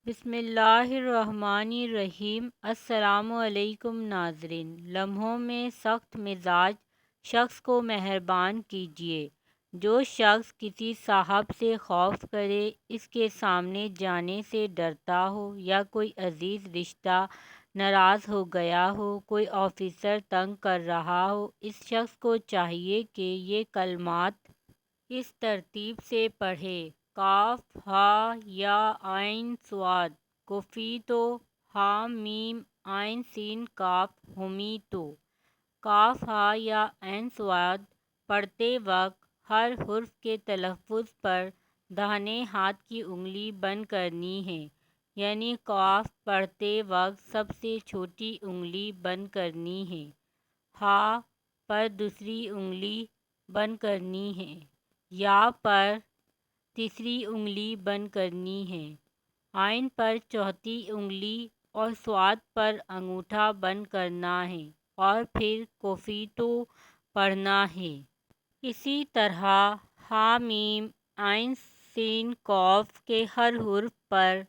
بسم اللہ الرحمن الرحیم۔ السلام علیکم ناظرین۔ لمحوں میں سخت مزاج شخص کو مہربان کیجیے۔ جو شخص کسی صاحب سے خوف کرے، اس کے سامنے جانے سے ڈرتا ہو، یا کوئی عزیز رشتہ ناراض ہو گیا ہو، کوئی آفیسر تنگ کر رہا ہو، اس شخص کو چاہیے کہ یہ کلمات اس ترتیب سے پڑھے: کاف ہا یا عین صاد کوفیتو، ہا میم عین سین کاف ہومیتو۔ کاف ہا یا عین صاد پڑھتے وقت ہر حرف کے تلفظ پر داہنے ہاتھ کی انگلی بند کرنی ہے، یعنی کاف پڑھتے وقت سب سے چھوٹی انگلی بند کرنی ہے، ہا پر دوسری انگلی بند کرنی ہے، یا پر تیسری انگلی بند کرنی ہے، عین پر چوتھی انگلی اور صاد پر انگوٹھا بند کرنا ہے، اور پھر کوفیتو پڑھنا ہے۔ اسی طرح ہا میم عین سین قاف کے ہر حرف پر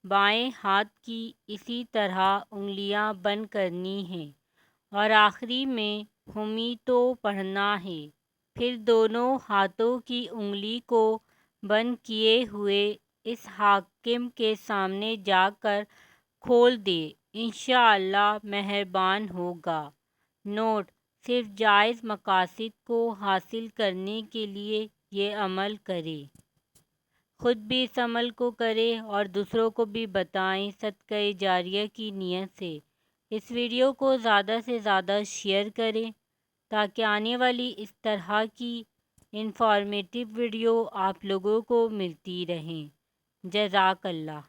بائیں ہاتھ کی اسی طرح انگلیاں بند کرنی ہیں، اور آخری میں ہومیتو پڑھنا ہے۔ پھر دونوں ہاتھوں کی انگلی کو بند کیے ہوئے اس حاکم کے سامنے جا کر کھول دے، انشاءاللہ مہربان ہوگا۔ نوٹ: صرف جائز مقاصد کو حاصل کرنے کے لیے یہ عمل کریں۔ خود بھی اس عمل کو کریں اور دوسروں کو بھی بتائیں صدقہ جاریہ کی نیت سے۔ اس ویڈیو کو زیادہ سے زیادہ شیئر کریں تاکہ آنے والی اس طرح کی انفارمیٹیو ویڈیو آپ لوگوں کو ملتی رہیں۔ جزاک اللہ۔